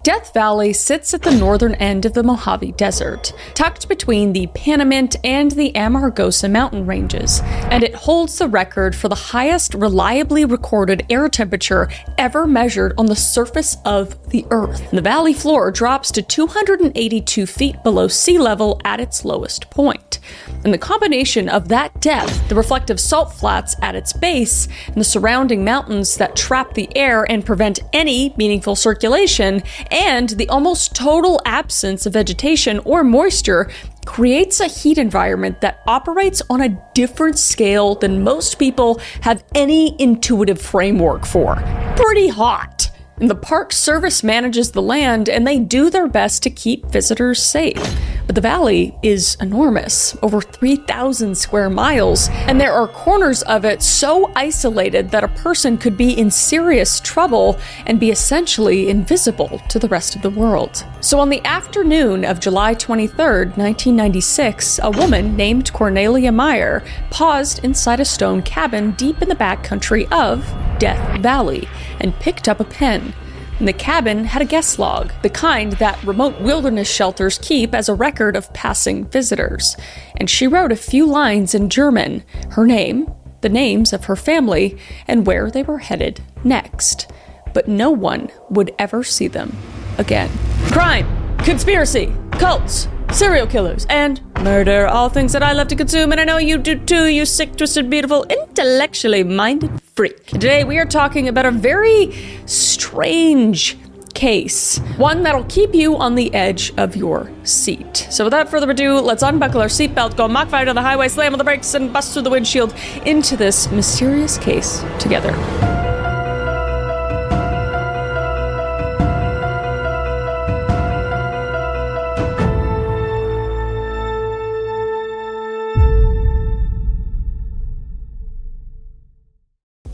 Death Valley sits at the northern end of the Mojave Desert, tucked between the Panamint and the Amargosa mountain ranges, and it holds the record for the highest reliably recorded air temperature ever measured on the surface of the Earth. The valley floor drops to 282 feet below sea level at its lowest point. And the combination of that depth, the reflective salt flats at its base, and the surrounding mountains that trap the air and prevent any meaningful circulation, and the almost total absence of vegetation or moisture creates a heat environment that operates on a different scale than most people have any intuitive framework for. Pretty hot. And the Park Service manages the land, and they do their best to keep visitors safe. But the valley is enormous, over 3,000 square miles, and there are corners of it so isolated that a person could be in serious trouble and be essentially invisible to the rest of the world. So on the afternoon of July 23rd, 1996, a woman named Cornelia Meyer paused inside a stone cabin deep in the backcountry of Death Valley and picked up a pen. And the cabin had a guest log, the kind that remote wilderness shelters keep as a record of passing visitors. And she wrote a few lines in German, her name, the names of her family, and where they were headed next. But no one would ever see them again. Crime, conspiracy, cults, serial killers, and murder, all things that I love to consume, and I know you do too, you sick, twisted, beautiful, intellectually minded freak. Today we are talking about a very strange case, one that'll keep you on the edge of your seat. So without further ado, let's unbuckle our seatbelt, go Mach 5 to the highway, slam on the brakes, and bust through the windshield into this mysterious case together.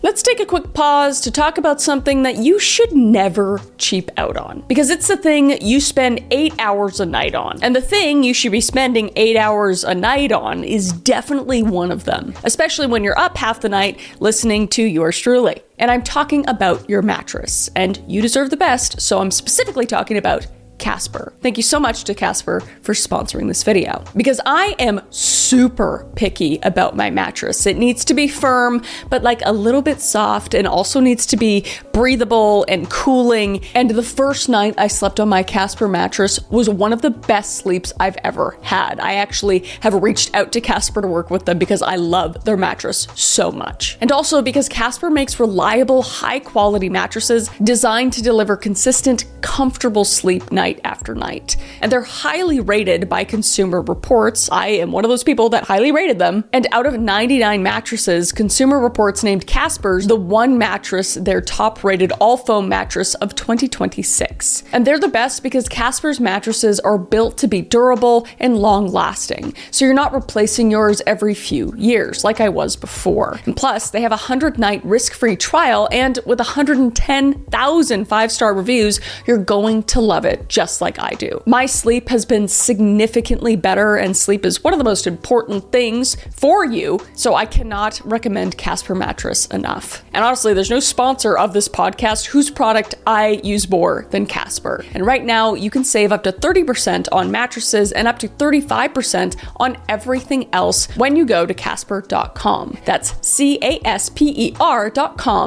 Let's take a quick pause to talk about something that you should never cheap out on, because it's the thing you spend 8 hours a night on. And the thing you should be spending 8 hours a night on is definitely one of them, especially when you're up half the night listening to yours truly. And I'm talking about your mattress, and you deserve the best, so I'm specifically talking about Casper. Thank you so much to Casper for sponsoring this video, because I am super picky about my mattress. It needs to be firm, but like a little bit soft, and also needs to be breathable and cooling. And the first night I slept on my Casper mattress was one of the best sleeps I've ever had. I actually have reached out to Casper to work with them because I love their mattress so much. And also because Casper makes reliable, high quality mattresses designed to deliver consistent, comfortable sleep night after night. And they're highly rated by Consumer Reports. I am one of those people that highly rated them. And out of 99 mattresses, Consumer Reports named Casper's the one mattress their top rated all foam mattress of 2026. And they're the best because Casper's mattresses are built to be durable and long lasting. So you're not replacing yours every few years like I was before. And plus, they have a 100-night risk-free trial, and with 110,000 5-star reviews, you're going to love it just like I do. My sleep has been significantly better, and sleep is one of the most important things for you, so I cannot recommend Casper mattress enough. And honestly, there's no sponsor of this podcast whose product I use more than Casper. And right now, you can save up to 30% on mattresses and up to 35% on everything else when you go to Casper.com. That's CASPER.com,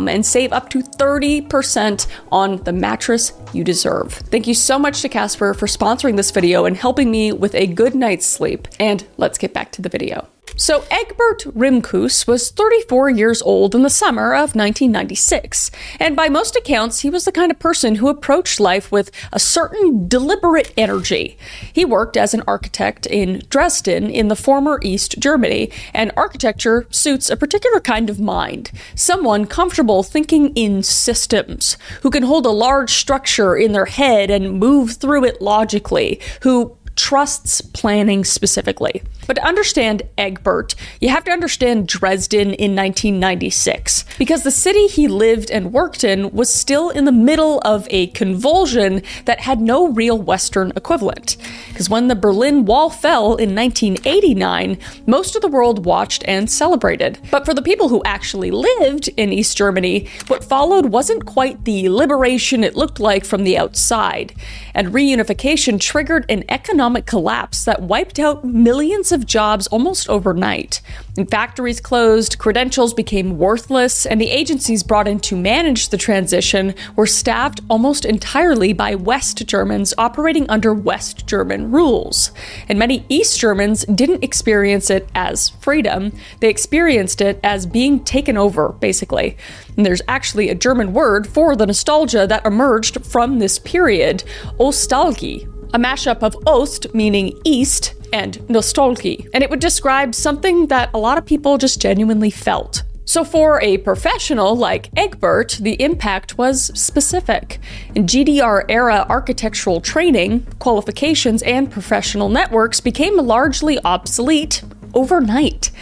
and save up to 30% on the mattress you deserve. Thank you so much to Casper for sponsoring this video and helping me with a good night's sleep. And let's get back to the video. So Egbert Rimkus was 34 years old in the summer of 1996, and by most accounts, he was the kind of person who approached life with a certain deliberate energy. He worked as an architect in Dresden in the former East Germany, and architecture suits a particular kind of mind, someone comfortable thinking in systems, who can hold a large structure in their head and move through it logically, who trusts planning specifically. But to understand Egbert, you have to understand Dresden in 1996, because the city he lived and worked in was still in the middle of a convulsion that had no real Western equivalent. Because when the Berlin Wall fell in 1989, most of the world watched and celebrated. But for the people who actually lived in East Germany, what followed wasn't quite the liberation it looked like from the outside. And reunification triggered an economic collapse that wiped out millions of jobs almost overnight. And factories closed, credentials became worthless, and the agencies brought in to manage the transition were staffed almost entirely by West Germans operating under West German rules. And many East Germans didn't experience it as freedom, they experienced it as being taken over, basically. And there's actually a German word for the nostalgia that emerged from this period, Ostalgie, a mashup of Ost, meaning east, and Nostalgie. And it would describe something that a lot of people just genuinely felt. So for a professional like Egbert, the impact was specific. In GDR-era architectural training, qualifications, and professional networks became largely obsolete overnight.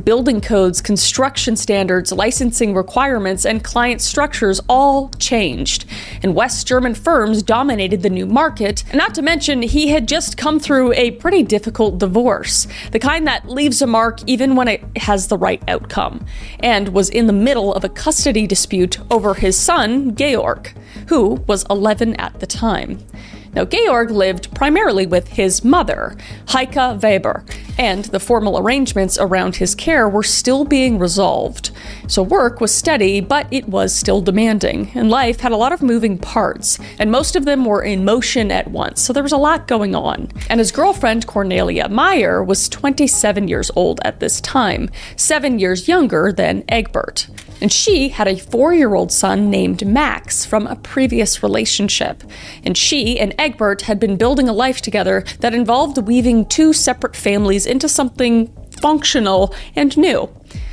Building codes, construction standards, licensing requirements, and client structures all changed. And West German firms dominated the new market, and not to mention he had just come through a pretty difficult divorce, the kind that leaves a mark even when it has the right outcome, and was in the middle of a custody dispute over his son, Georg, who was 11 at the time. Now, Georg lived primarily with his mother, Heike Weber, and the formal arrangements around his care were still being resolved. So work was steady, but it was still demanding, and life had a lot of moving parts, and most of them were in motion at once, so there was a lot going on. And his girlfriend, Cornelia Meyer, was 27 years old at this time, 7 years younger than Egbert. And she had a 4-year-old son named Max from a previous relationship. And she and Egbert had been building a life together that involved weaving two separate families into something functional and new.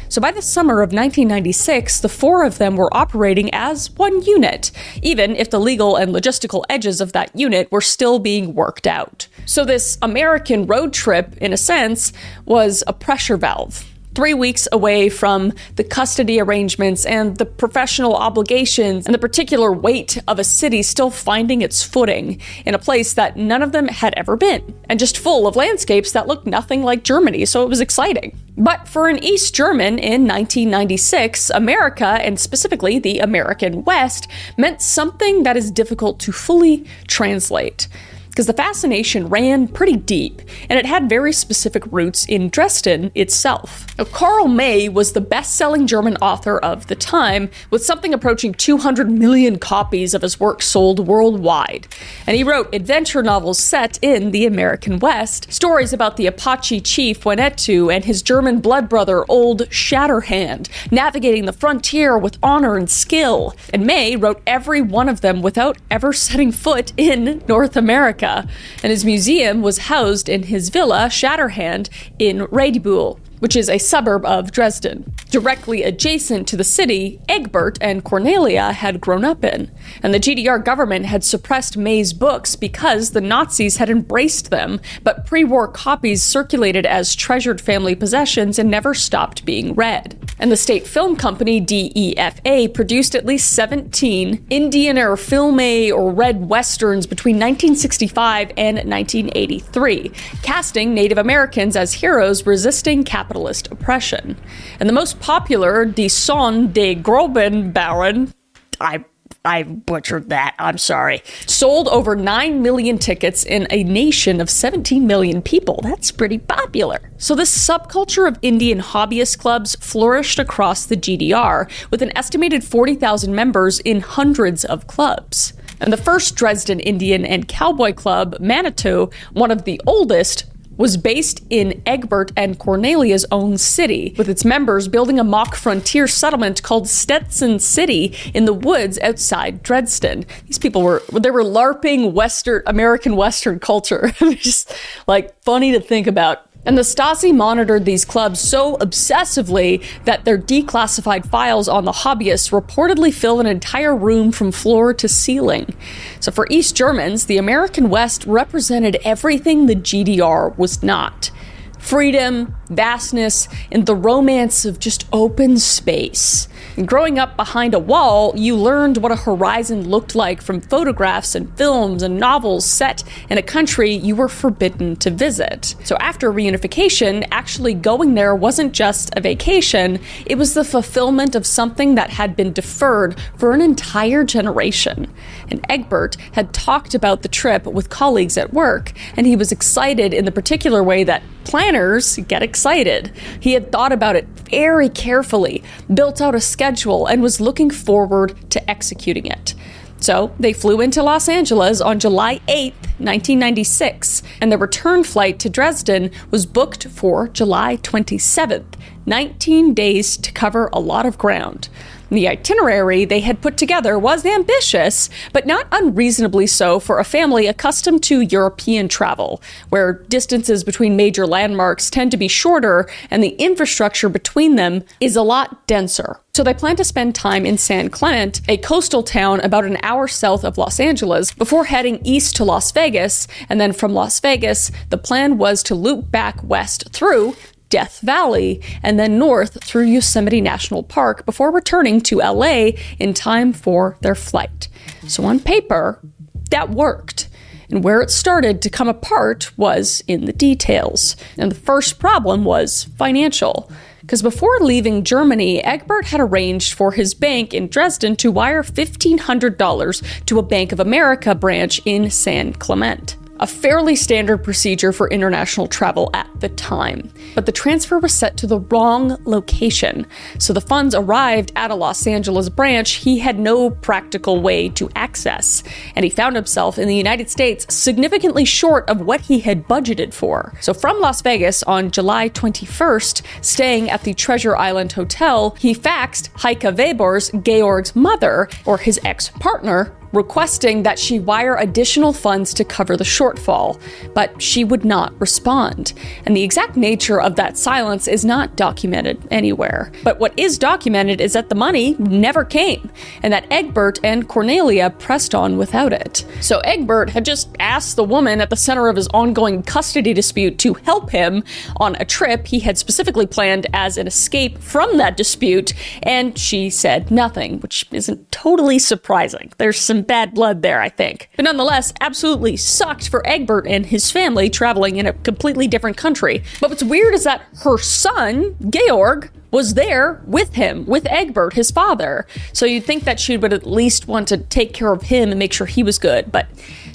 So by the summer of 1996, the four of them were operating as one unit, even if the legal and logistical edges of that unit were still being worked out. So this American road trip, in a sense, was a pressure valve. 3 weeks away from the custody arrangements and the professional obligations and the particular weight of a city still finding its footing in a place that none of them had ever been, and just full of landscapes that looked nothing like Germany, so it was exciting. But for an East German in 1996, America, and specifically the American West, meant something that is difficult to fully translate. Because the fascination ran pretty deep, and it had very specific roots in Dresden itself. Now, Karl May was the best-selling German author of the time, with something approaching 200 million copies of his work sold worldwide. And he wrote adventure novels set in the American West, stories about the Apache chief Winnetou and his German blood brother, Old Shatterhand, navigating the frontier with honor and skill. And May wrote every one of them without ever setting foot in North America. And his museum was housed in his villa, Shatterhand, in Radebeul, which is a suburb of Dresden, directly adjacent to the city Egbert and Cornelia had grown up in. And the GDR government had suppressed May's books because the Nazis had embraced them, but pre-war copies circulated as treasured family possessions and never stopped being read. And the state film company DEFA produced at least 17 Indian-era film or red westerns between 1965 and 1983, casting Native Americans as heroes resisting capitalist oppression. And the most popular, Die Sonne des Groben Bauern, I butchered that, I'm sorry, sold over 9 million tickets in a nation of 17 million people. That's pretty popular. So this subculture of Indian hobbyist clubs flourished across the GDR, with an estimated 40,000 members in hundreds of clubs. And the first Dresden Indian and Cowboy Club, Manitou, one of the oldest, was based in Egbert and Cornelia's own city, with its members building a mock frontier settlement called Stetson City in the woods outside Dresden. These people were LARPing American Western culture. Just like funny to think about. And the Stasi monitored these clubs so obsessively that their declassified files on the hobbyists reportedly fill an entire room from floor to ceiling. So for East Germans, the American West represented everything the GDR was not. freedom, vastness, and the romance of just open space. And growing up behind a wall, you learned what a horizon looked like from photographs and films and novels set in a country you were forbidden to visit. So after reunification, actually going there wasn't just a vacation, it was the fulfillment of something that had been deferred for an entire generation. And Egbert had talked about the trip with colleagues at work, and he was excited in the particular way that planners get excited. He had thought about it very carefully, built out a schedule, and was looking forward to executing it. So they flew into Los Angeles on July 8th, 1996, and the return flight to Dresden was booked for July 27th, 19 days to cover a lot of ground. The itinerary they had put together was ambitious, but not unreasonably so for a family accustomed to European travel, where distances between major landmarks tend to be shorter and the infrastructure between them is a lot denser. So they plan to spend time in San Clemente, a coastal town about an hour south of Los Angeles, before heading east to Las Vegas, and then from Las Vegas, the plan was to loop back west through Death Valley, and then north through Yosemite National Park before returning to LA in time for their flight. So on paper, that worked. And where it started to come apart was in the details. And the first problem was financial. Because before leaving Germany, Egbert had arranged for his bank in Dresden to wire $1,500 to a Bank of America branch in San Clemente. A fairly standard procedure for international travel at the time. But the transfer was set to the wrong location, so the funds arrived at a Los Angeles branch he had no practical way to access, and he found himself in the United States significantly short of what he had budgeted for. So from Las Vegas on July 21st, staying at the Treasure Island Hotel, he faxed Heike Weber's, Georg's mother, or his ex-partner, requesting that she wire additional funds to cover the shortfall, but she would not respond. And the exact nature of that silence is not documented anywhere. But what is documented is that the money never came, and that Egbert and Cornelia pressed on without it. So Egbert had just asked the woman at the center of his ongoing custody dispute to help him on a trip he had specifically planned as an escape from that dispute, and she said nothing, which isn't totally surprising. There's some bad blood there, I think. But nonetheless, absolutely sucked for Egbert and his family traveling in a completely different country. But what's weird is that her son, Georg, was there with him, with Egbert, his father. So you'd think that she would at least want to take care of him and make sure he was good, but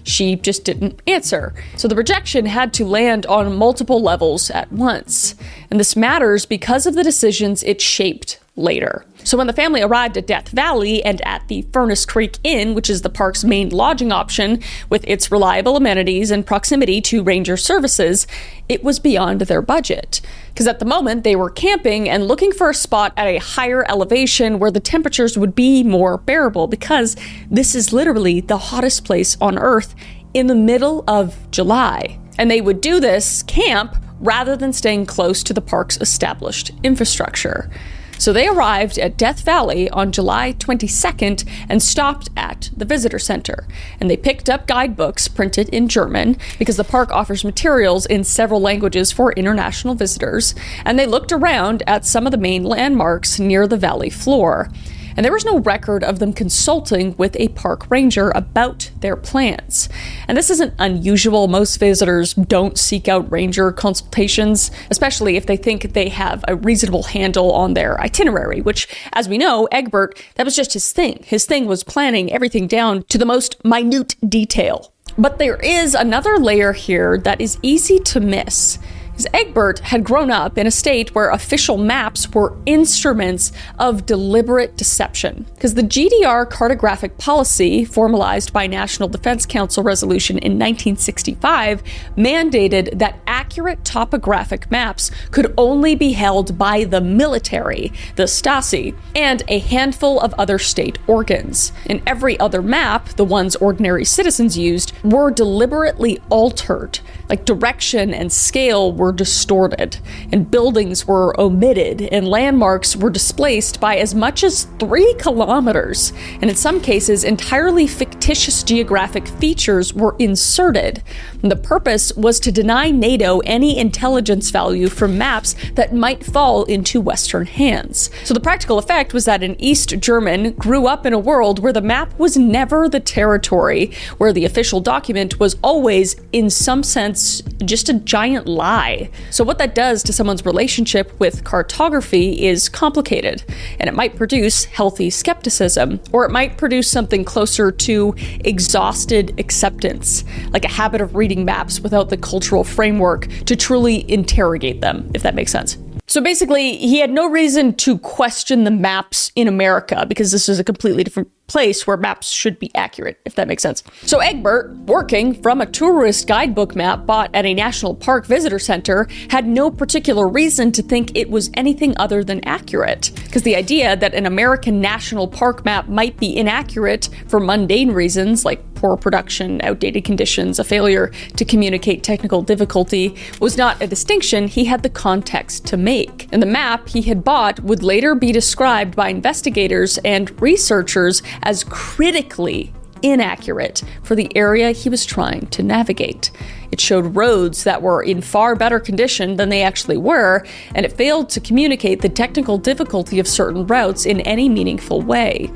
she just didn't answer. So the rejection had to land on multiple levels at once. And this matters because of the decisions it shaped later. So when the family arrived at Death Valley and at the Furnace Creek Inn, which is the park's main lodging option, with its reliable amenities and proximity to ranger services, it was beyond their budget. Because at the moment, they were camping and looking for a spot at a higher elevation where the temperatures would be more bearable, because this is literally the hottest place on Earth in the middle of July. And they would do this camp rather than staying close to the park's established infrastructure. So they arrived at Death Valley on July 22nd and stopped at the visitor center. And they picked up guidebooks printed in German, because the park offers materials in several languages for international visitors. And they looked around at some of the main landmarks near the valley floor. And there was no record of them consulting with a park ranger about their plans. And this isn't unusual. Most visitors don't seek out ranger consultations, especially if they think they have a reasonable handle on their itinerary, which, as we know, Egbert, that was just his thing. His thing was planning everything down to the most minute detail. But there is another layer here that is easy to miss. Because Egbert had grown up in a state where official maps were instruments of deliberate deception. Because the GDR cartographic policy, formalized by National Defense Council resolution in 1965, mandated that accurate topographic maps could only be held by the military, the Stasi, and a handful of other state organs. And every other map, the ones ordinary citizens used, were deliberately altered. Like direction and scale were were distorted, and buildings were omitted, and landmarks were displaced by as much as 3 kilometers, and in some cases, entirely fictitious geographic features were inserted. And the purpose was to deny NATO any intelligence value from maps that might fall into Western hands. So the practical effect was that an East German grew up in a world where the map was never the territory, where the official document was always, in some sense, just a giant lie. So what that does to someone's relationship with cartography is complicated, and it might produce healthy skepticism, or it might produce something closer to exhausted acceptance, like a habit of reading maps without the cultural framework to truly interrogate them, if that makes sense. So basically, he had no reason to question the maps in America because this is a completely different place where maps should be accurate, if that makes sense. So Egbert, working from a tourist guidebook map bought at a national park visitor center, had no particular reason to think it was anything other than accurate, because the idea that an American national park map might be inaccurate for mundane reasons like poor production, outdated conditions, a failure to communicate technical difficulty was not a distinction he had the context to make. And the map he had bought would later be described by investigators and researchers as critically inaccurate for the area he was trying to navigate. It showed roads that were in far better condition than they actually were, and it failed to communicate the technical difficulty of certain routes in any meaningful way.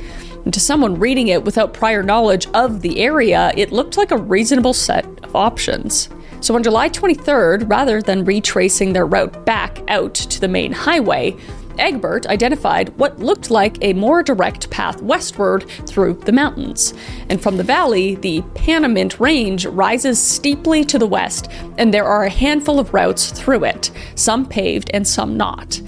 And to someone reading it without prior knowledge of the area, it looked like a reasonable set of options. So on July 23rd, rather than retracing their route back out to the main highway, Egbert identified what looked like a more direct path westward through the mountains. And from the valley, the Panamint Range rises steeply to the west, and there are a handful of routes through it, some paved and some not.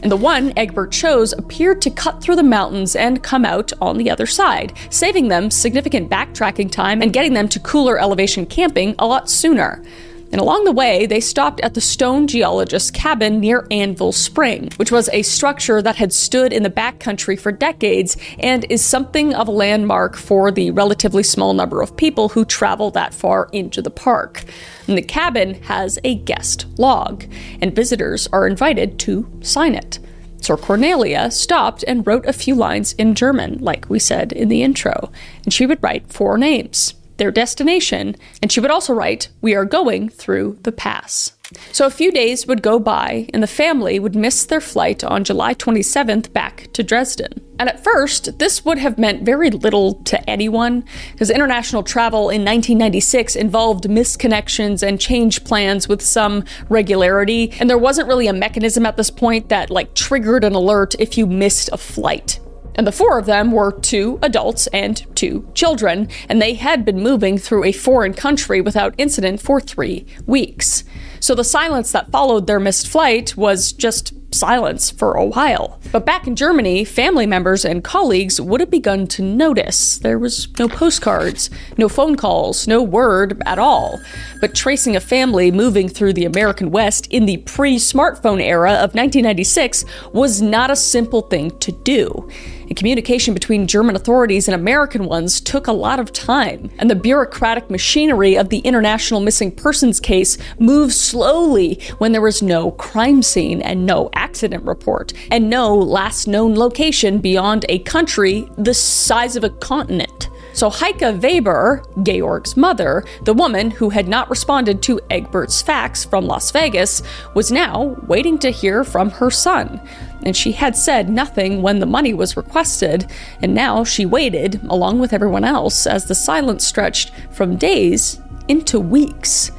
And the one Egbert chose appeared to cut through the mountains and come out on the other side, saving them significant backtracking time and getting them to cooler elevation camping a lot sooner. And along the way, they stopped at the stone geologist's cabin near Anvil Spring, which was a structure that had stood in the backcountry for decades and is something of a landmark for the relatively small number of people who travel that far into the park. And the cabin has a guest log, and visitors are invited to sign it. So Cornelia stopped and wrote a few lines in German, like we said in the intro, and she would write 4 names, their destination, and she would also write, "We are going through the pass." So a few days would go by, and the family would miss their flight on July 27th back to Dresden. And at first, this would have meant very little to anyone, because international travel in 1996 involved missed connections and change plans with some regularity, and there wasn't really a mechanism at this point that triggered an alert if you missed a flight. And the 4 of them were 2 adults and 2 children, and they had been moving through a foreign country without incident for 3 weeks. So the silence that followed their missed flight was just silence for a while. But back in Germany, family members and colleagues would have begun to notice. There was no postcards, no phone calls, no word at all. But tracing a family moving through the American West in the pre-smartphone era of 1996 was not a simple thing to do. And communication between German authorities and American ones took a lot of time, and the bureaucratic machinery of the International Missing Persons case moved slowly when there was no crime scene and no accident report, and no last known location beyond a country the size of a continent. So Heike Weber, Georg's mother, the woman who had not responded to Egbert's fax from Las Vegas, was now waiting to hear from her son. And she had said nothing when the money was requested, and now she waited, along with everyone else, as the silence stretched from days into weeks.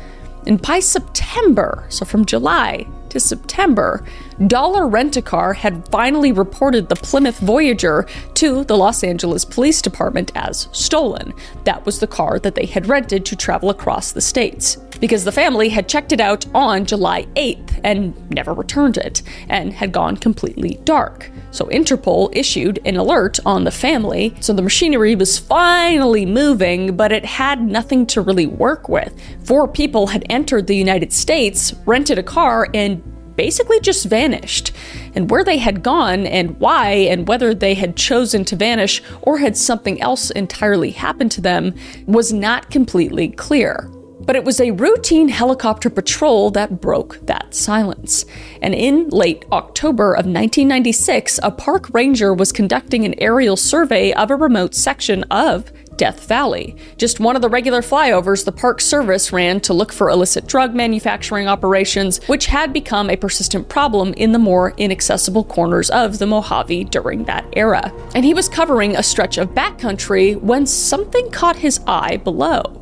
And by September, so from July to September, Dollar Rent-A-Car had finally reported the Plymouth Voyager to the Los Angeles Police Department as stolen. That was the car that they had rented to travel across the states, because the family had checked it out on July 8th and never returned it, and had gone completely dark. So Interpol issued an alert on the family, so the machinery was finally moving, but it had nothing to really work with. 4 people had entered the United States, rented a car, and basically just vanished. And where they had gone and why, and whether they had chosen to vanish or had something else entirely happened to them, was not completely clear. But it was a routine helicopter patrol that broke that silence. And in late October of 1996, a park ranger was conducting an aerial survey of a remote section of Death Valley, just one of the regular flyovers the Park Service ran to look for illicit drug manufacturing operations, which had become a persistent problem in the more inaccessible corners of the Mojave during that era. And he was covering a stretch of backcountry when something caught his eye below.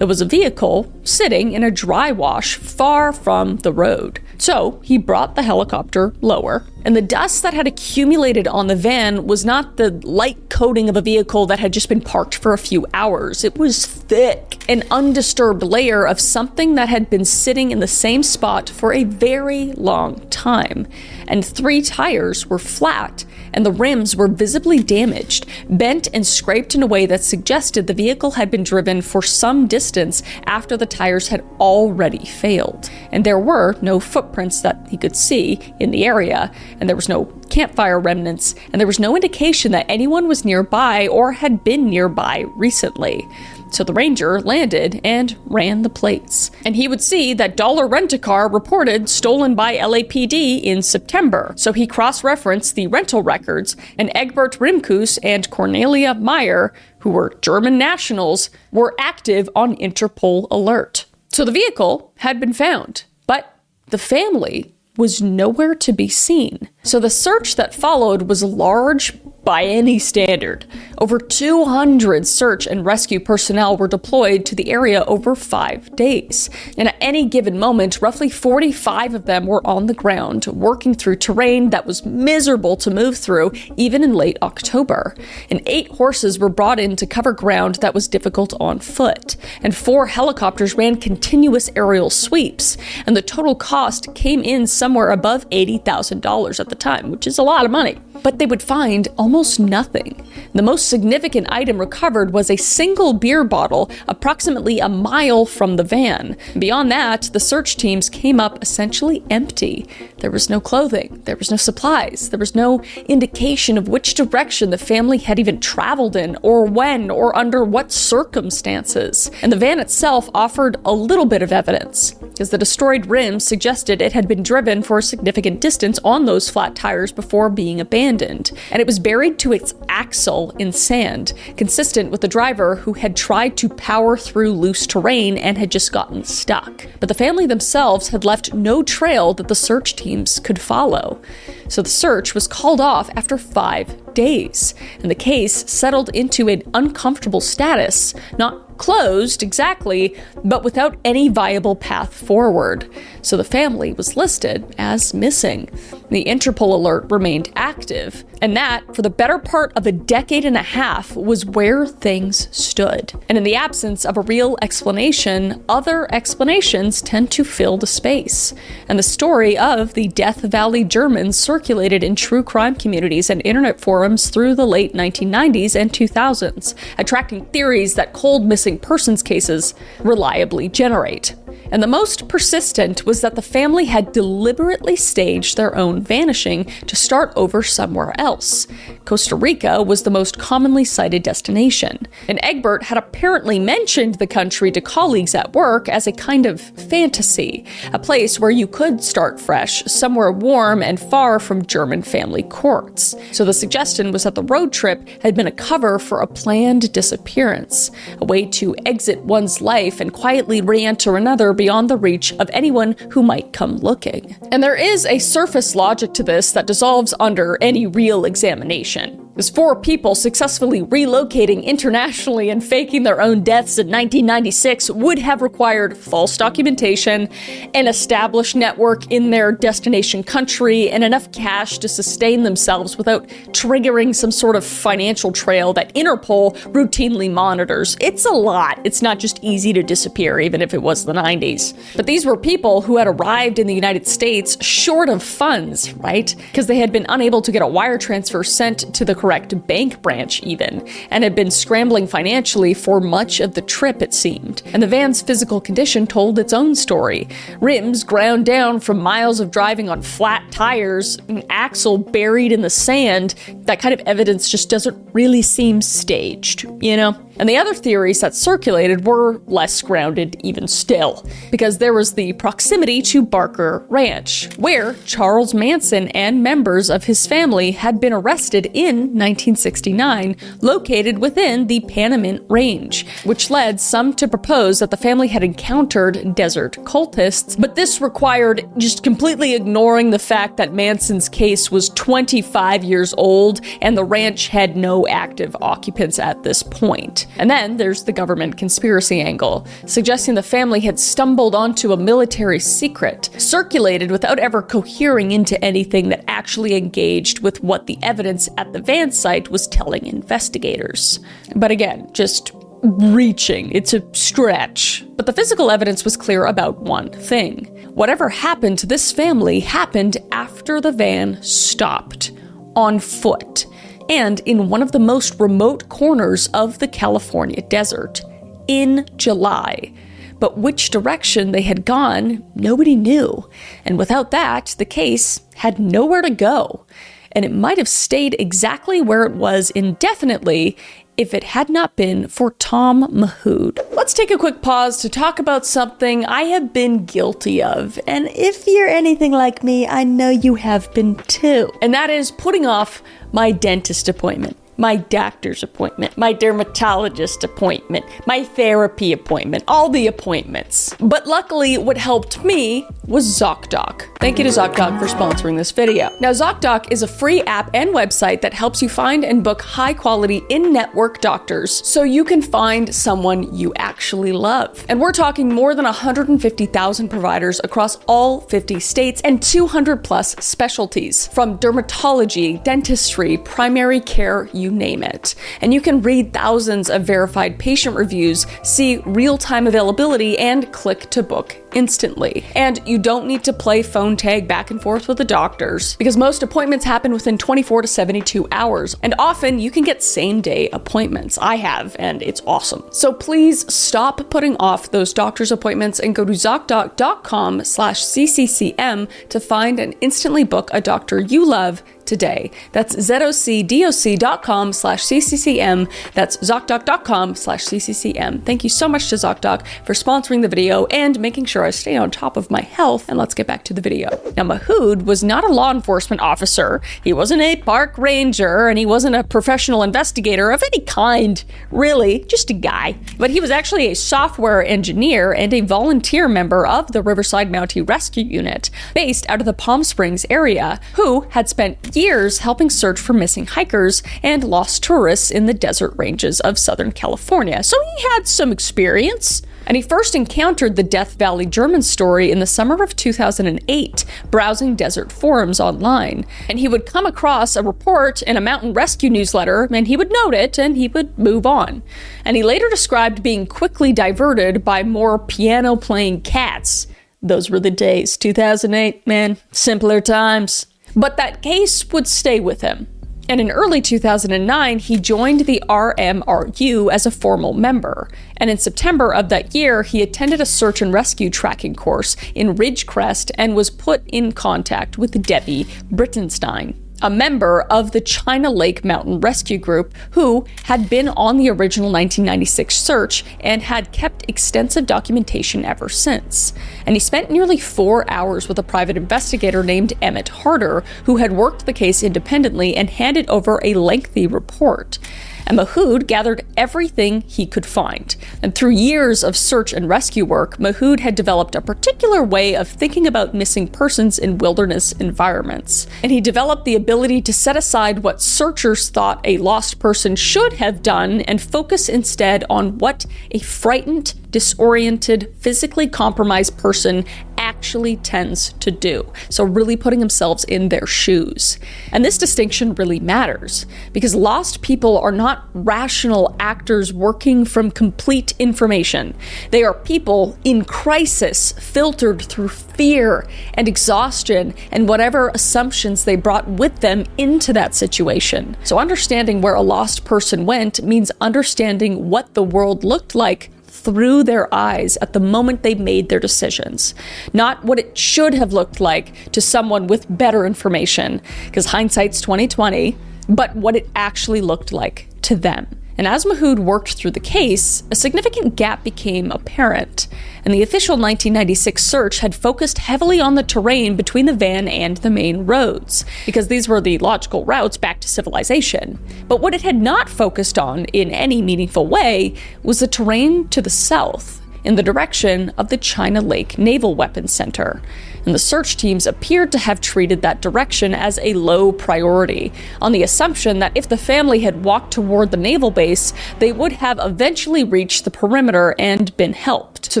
It was a vehicle sitting in a dry wash far from the road. So he brought the helicopter lower, and the dust that had accumulated on the van was not the light coating of a vehicle that had just been parked for a few hours. It was thick, an undisturbed layer of something that had been sitting in the same spot for a very long time. And 3 tires were flat, and the rims were visibly damaged, bent and scraped in a way that suggested the vehicle had been driven for some distance after the tires had already failed. And there were no footprints that he could see in the area, and there was no campfire remnants, and there was no indication that anyone was nearby or had been nearby recently. So the ranger landed and ran the plates. And he would see that Dollar Rent-A-Car reported stolen by LAPD in September. So he cross-referenced the rental records, and Egbert Rimkus and Cornelia Meyer, who were German nationals, were active on Interpol alert. So the vehicle had been found, but the family was nowhere to be seen. So the search that followed was large by any standard. Over 200 search and rescue personnel were deployed to the area over 5 days. And at any given moment, roughly 45 of them were on the ground, working through terrain that was miserable to move through, even in late October. And 8 horses were brought in to cover ground that was difficult on foot. And 4 helicopters ran continuous aerial sweeps. And the total cost came in somewhere above $80,000 at the time, which is a lot of money. But they would find almost nothing. The most significant item recovered was a single beer bottle approximately a mile from the van. Beyond that, the search teams came up essentially empty. There was no clothing, there was no supplies, there was no indication of which direction the family had even traveled in, or when, or under what circumstances. And the van itself offered a little bit of evidence, because the destroyed rims suggested it had been driven for a significant distance on those flat tires before being abandoned. And it was buried to its axle in sand, consistent with the driver who had tried to power through loose terrain and had just gotten stuck. But the family themselves had left no trail that the search teams could follow. So the search was called off after 5 days, and the case settled into an uncomfortable status, not closed exactly, but without any viable path forward. So the family was listed as missing. The Interpol alert remained active, and that, for the better part of a decade and a half, was where things stood. And in the absence of a real explanation, other explanations tend to fill the space. And the story of the Death Valley Germans circulated in true crime communities and internet forums through the late 1990s and 2000s, attracting theories that cold missing persons cases reliably generate. And the most persistent was that the family had deliberately staged their own vanishing to start over somewhere else. Costa Rica was the most commonly cited destination, and Egbert had apparently mentioned the country to colleagues at work as a kind of fantasy, a place where you could start fresh, somewhere warm and far from German family courts. So the suggestion was that the road trip had been a cover for a planned disappearance, a way to exit one's life and quietly re-enter another beyond the reach of anyone who might come looking. And there is a surface logic to this that dissolves under any real examination. As 4 people successfully relocating internationally and faking their own deaths in 1996 would have required false documentation, an established network in their destination country, and enough cash to sustain themselves without triggering some sort of financial trail that Interpol routinely monitors. It's a lot. It's not just easy to disappear, even if it was the 90s. But these were people who had arrived in the United States short of funds, right? Because they had been unable to get a wire transfer sent to the correct bank branch even, and had been scrambling financially for much of the trip, it seemed. And the van's physical condition told its own story. Rims ground down from miles of driving on flat tires, an axle buried in the sand. That kind of evidence just doesn't really seem staged, you know? And the other theories that circulated were less grounded even still, because there was the proximity to Barker Ranch, where Charles Manson and members of his family had been arrested in 1969, located within the Panamint Range, which led some to propose that the family had encountered desert cultists, but this required just completely ignoring the fact that Manson's case was 25 years old and the ranch had no active occupants at this point. And then there's the government conspiracy angle, suggesting the family had stumbled onto a military secret, circulated without ever cohering into anything that actually engaged with what the evidence at the van site was telling investigators. But again, just reaching. It's a stretch. But the physical evidence was clear about one thing. Whatever happened to this family happened after the van stopped, on foot, and in one of the most remote corners of the California desert, in July. But which direction they had gone, nobody knew. And without that, the case had nowhere to go. And it might have stayed exactly where it was indefinitely if it had not been for Tom Mahood. Let's take a quick pause to talk about something I have been guilty of. And if you're anything like me, I know you have been too. And that is putting off my dentist appointment, my doctor's appointment, my dermatologist appointment, my therapy appointment, all the appointments. But luckily, what helped me was ZocDoc. Thank you to ZocDoc for sponsoring this video. Now, ZocDoc is a free app and website that helps you find and book high-quality in-network doctors so you can find someone you actually love. And we're talking more than 150,000 providers across all 50 states and 200 plus specialties, from dermatology, dentistry, primary care, you name it. And you can read thousands of verified patient reviews, see real-time availability, and click to book instantly. And you don't need to play phone tag back and forth with the doctors, because most appointments happen within 24 to 72 hours. And often you can get same-day appointments. I have, and it's awesome. So please stop putting off those doctor's appointments and go to ZocDoc.com/CCCM to find and instantly book a doctor you love today. That's ZocDoc.com/CCCM. That's ZocDoc.com/CCCM. Thank you so much to ZocDoc for sponsoring the video and making sure I stay on top of my health. And let's get back to the video. Now, Mahood was not a law enforcement officer. He wasn't a park ranger, and he wasn't a professional investigator of any kind, really, just a guy. But he was actually a software engineer and a volunteer member of the Riverside Mountie Rescue Unit, based out of the Palm Springs area, who had spent years helping search for missing hikers and lost tourists in the desert ranges of Southern California. So he had some experience. And he first encountered the Death Valley German story in the summer of 2008, browsing desert forums online. And he would come across a report in a mountain rescue newsletter, and he would note it, and he would move on. And he later described being quickly diverted by more piano-playing cats. Those were the days. 2008, man. Simpler times. But that case would stay with him. And in early 2009, he joined the RMRU as a formal member. And in September of that year, he attended a search and rescue tracking course in Ridgecrest and was put in contact with Debbie Brittenstein, a member of the China Lake Mountain Rescue Group who had been on the original 1996 search and had kept extensive documentation ever since. And he spent nearly 4 hours with a private investigator named Emmett Harder, who had worked the case independently and handed over a lengthy report. And Mahood gathered everything he could find. And through years of search and rescue work, Mahood had developed a particular way of thinking about missing persons in wilderness environments. And he developed the ability to set aside what searchers thought a lost person should have done and focus instead on what a frightened, disoriented, physically compromised person actually tends to do. So really putting themselves in their shoes. And this distinction really matters, because lost people are not rational actors working from complete information. They are people in crisis, filtered through fear and exhaustion and whatever assumptions they brought with them into that situation. So understanding where a lost person went means understanding what the world looked like through their eyes at the moment they made their decisions. Not what it should have looked like to someone with better information, because hindsight's 20/20, but what it actually looked like to them. And as Mahood worked through the case, a significant gap became apparent, and the official 1996 search had focused heavily on the terrain between the van and the main roads, because these were the logical routes back to civilization. But what it had not focused on in any meaningful way was the terrain to the south, in the direction of the China Lake Naval Weapons Center. And the search teams appeared to have treated that direction as a low priority, on the assumption that if the family had walked toward the naval base, they would have eventually reached the perimeter and been helped. So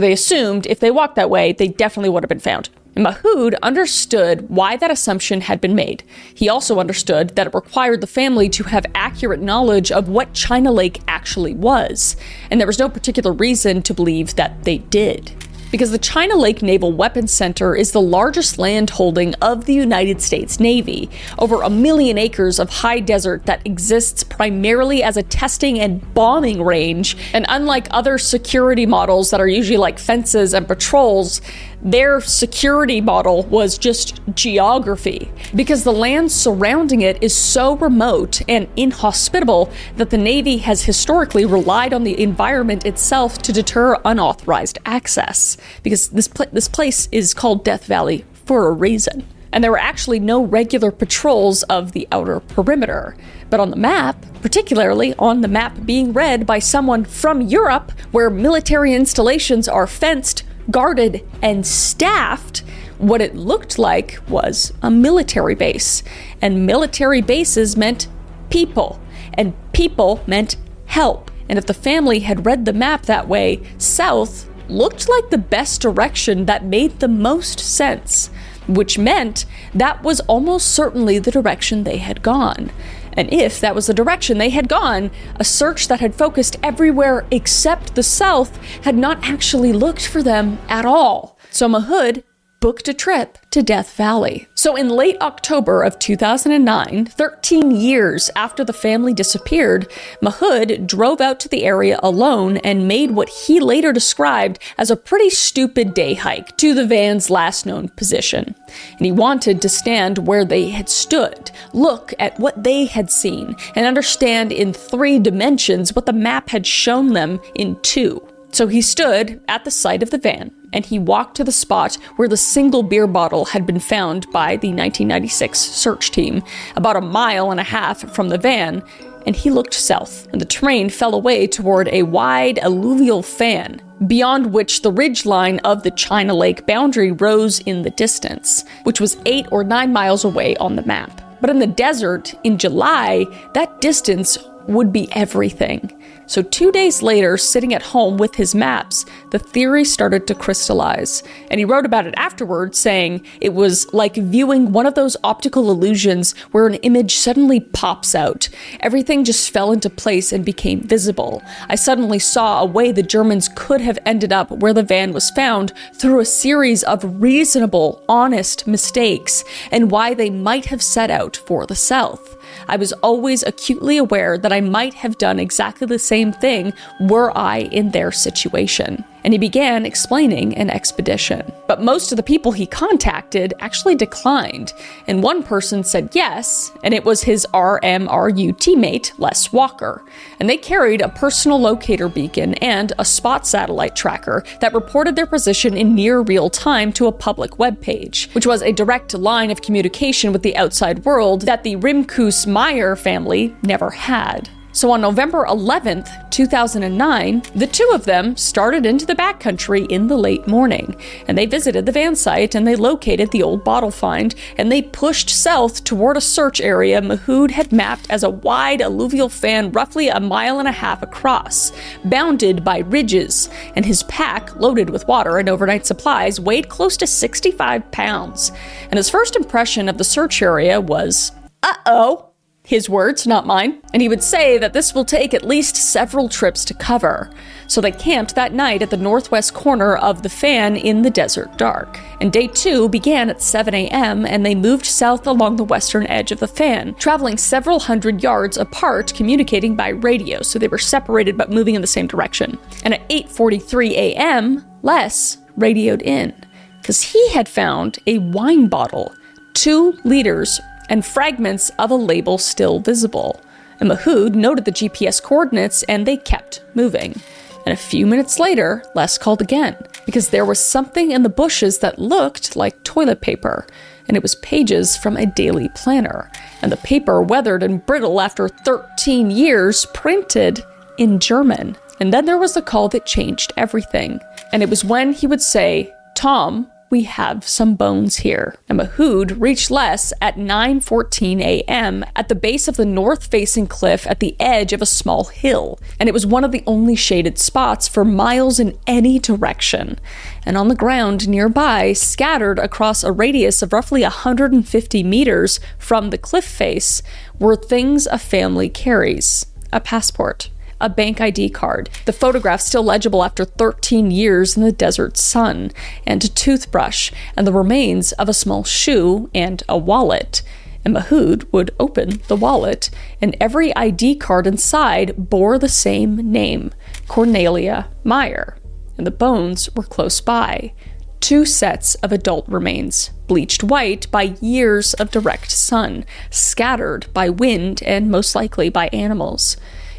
they assumed if they walked that way, they definitely would have been found. And Mahood understood why that assumption had been made. He also understood that it required the family to have accurate knowledge of what China Lake actually was, and there was no particular reason to believe that they did. Because the China Lake Naval Weapons Center is the largest land holding of the United States Navy, over 1 million acres of high desert that exists primarily as a testing and bombing range, and unlike other security models that are usually like fences and patrols, their security model was just geography, because the land surrounding it is so remote and inhospitable that the Navy has historically relied on the environment itself to deter unauthorized access, because this place is called Death Valley for a reason. And there were actually no regular patrols of the outer perimeter. But on the map, particularly on the map being read by someone from Europe, where military installations are fenced, guarded, and staffed, what it looked like was a military base. And military bases meant people, and people meant help. And if the family had read the map that way, south looked like the best direction that made the most sense, which meant that was almost certainly the direction they had gone. And if that was the direction they had gone, a search that had focused everywhere except the south had not actually looked for them at all. So Mahood booked a trip to Death Valley. So in late October of 2009, 13 years after the family disappeared, Mahood drove out to the area alone and made what he later described as a pretty stupid day hike to the van's last known position. And he wanted to stand where they had stood, look at what they had seen, and understand in 3 dimensions what the map had shown them in 2. So he stood at the side of the van, and he walked to the spot where the single beer bottle had been found by the 1996 search team, about 1.5 miles from the van, and he looked south, and the terrain fell away toward a wide alluvial fan, beyond which the ridgeline of the China Lake boundary rose in the distance, which was 8 or 9 miles away on the map. But in the desert, in July, that distance would be everything. So 2 days later, sitting at home with his maps, the theory started to crystallize. And he wrote about it afterward, saying it was like viewing one of those optical illusions where an image suddenly pops out. Everything just fell into place and became visible. I suddenly saw a way the Germans could have ended up where the van was found through a series of reasonable, honest mistakes, and why they might have set out for the south. I was always acutely aware that I might have done exactly the same thing were I in their situation. And he began explaining an expedition. But most of the people he contacted actually declined, and one person said yes, and it was his RMRU teammate, Les Walker. And they carried a personal locator beacon and a spot satellite tracker that reported their position in near real time to a public webpage, which was a direct line of communication with the outside world that the Rimkus-Meyer family never had. So on November 11th, 2009, the 2 of them started into the backcountry in the late morning, and they visited the van site and they located the old bottle find, and they pushed south toward a search area Mahood had mapped as a wide alluvial fan roughly 1.5 miles across, bounded by ridges, and his pack, loaded with water and overnight supplies, weighed close to 65 pounds. And his first impression of the search area was, uh-oh. His words, not mine. And he would say that this will take at least several trips to cover. So they camped that night at the northwest corner of the fan in the desert dark. And day 2 began at 7 a.m. and they moved south along the western edge of the fan, traveling several hundred yards apart, communicating by radio, so they were separated but moving in the same direction. And at 8:43 a.m., Les radioed in, because he had found a wine bottle, 2 liters, and fragments of a label still visible. And Mahood noted the GPS coordinates and they kept moving. And a few minutes later, Les called again, because there was something in the bushes that looked like toilet paper, and it was pages from a daily planner. And the paper, weathered and brittle after 13 years, printed in German. And then there was the call that changed everything. And it was when he would say, "Tom, we have some bones here." And Mahood reached Les at 9:14 a.m. at the base of the north-facing cliff at the edge of a small hill. And it was one of the only shaded spots for miles in any direction. And on the ground nearby, scattered across a radius of roughly 150 meters from the cliff face, were things a family carries: a passport, a bank ID card, the photograph still legible after 13 years in the desert sun, and a toothbrush, and the remains of a small shoe and a wallet. And Mahood would open the wallet, and every ID card inside bore the same name: Cornelia Meyer. And the bones were close by. 2 sets of adult remains, bleached white by years of direct sun, scattered by wind and most likely by animals.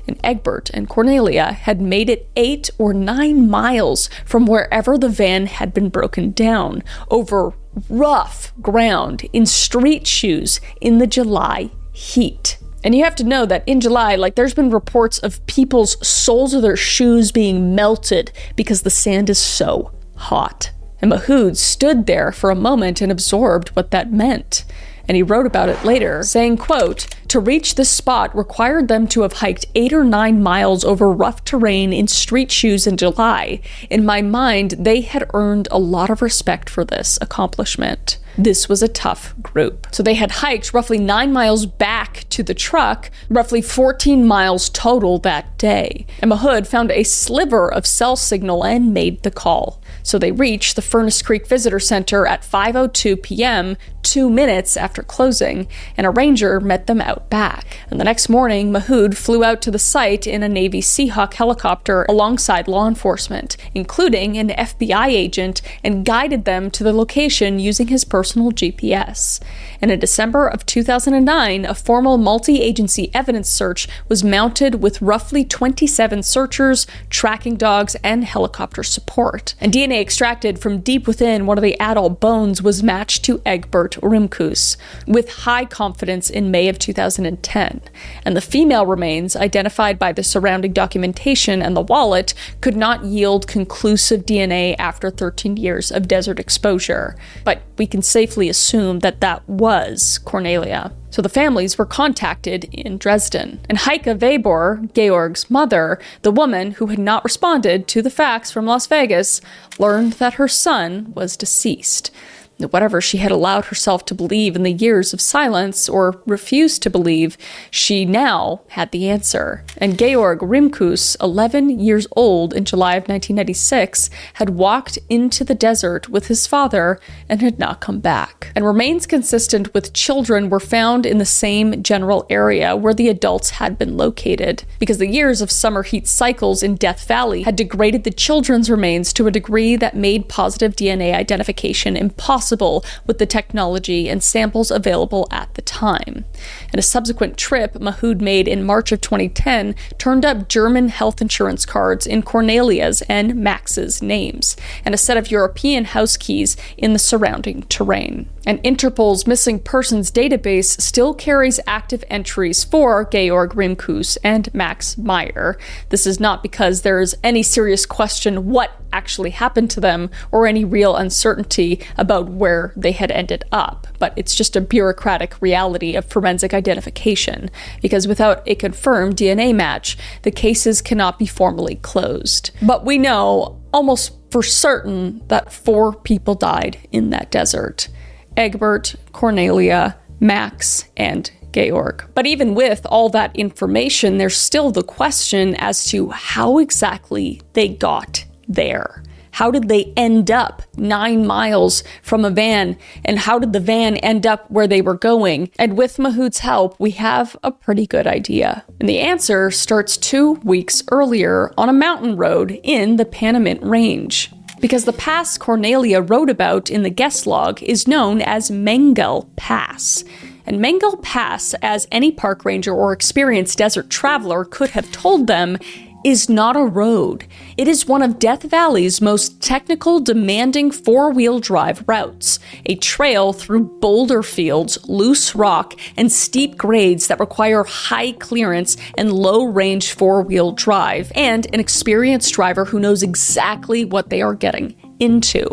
And Egbert and Cornelia had made it 8 or 9 miles from wherever the van had been broken down, over rough ground, in street shoes, in the July heat. And you have to know that in July, there's been reports of people's soles of their shoes being melted because the sand is so hot. And Mahood stood there for a moment and absorbed what that meant. And he wrote about it later, saying, quote, "To reach this spot required them to have hiked 8 or 9 miles over rough terrain in street shoes in July. In my mind, they had earned a lot of respect for this accomplishment. This was a tough group." So they had hiked roughly 9 miles back to the truck, roughly 14 miles total that day. And Mahood found a sliver of cell signal and made the call. So they reached the Furnace Creek Visitor Center at 5:02 p.m., 2 minutes after closing, and a ranger met them out back. And the next morning, Mahood flew out to the site in a Navy Seahawk helicopter alongside law enforcement, including an FBI agent, and guided them to the location using his personal GPS. And in December of 2009, a formal multi-agency evidence search was mounted with roughly 27 searchers, tracking dogs, and helicopter support. And DNA extracted from deep within one of the adult bones was matched to Egbert Rimkus, with high confidence in May of 2010. And the female remains, identified by the surrounding documentation and the wallet, could not yield conclusive DNA after 13 years of desert exposure. But we can safely assume that that was Cornelia. So the families were contacted in Dresden. And Heike Weber, Georg's mother, the woman who had not responded to the fax from Las Vegas, learned that her son was deceased. Whatever she had allowed herself to believe in the years of silence, or refused to believe, she now had the answer. And Georg Rimkus, 11 years old in July of 1996, had walked into the desert with his father and had not come back. And remains consistent with children were found in the same general area where the adults had been located, because the years of summer heat cycles in Death Valley had degraded the children's remains to a degree that made positive DNA identification impossible with the technology and samples available at the time. And a subsequent trip Mahood made in March of 2010 turned up German health insurance cards in Cornelia's and Max's names, and a set of European house keys in the surrounding terrain. And Interpol's missing persons database still carries active entries for Georg Rimkus and Max Meyer. This is not because there is any serious question what actually happened to them or any real uncertainty about where they had ended up, but it's just a bureaucratic reality of forensic identification, because without a confirmed DNA match, the cases cannot be formally closed. But we know almost for certain that 4 people died in that desert: Egbert, Cornelia, Max, and Georg. But even with all that information, there's still the question as to how exactly they got there. How did they end up 9 miles from a van? And how did the van end up where they were going? And with Mahood's help, we have a pretty good idea. And the answer starts 2 weeks earlier on a mountain road in the Panamint Range. Because the pass Cornelia wrote about in the guest log is known as Mengel Pass. And Mangle Pass, as any park ranger or experienced desert traveler could have told them, is not a road. It is one of Death Valley's most technical, demanding four-wheel drive routes, a trail through boulder fields, loose rock, and steep grades that require high clearance and low-range four-wheel drive, and an experienced driver who knows exactly what they are getting into.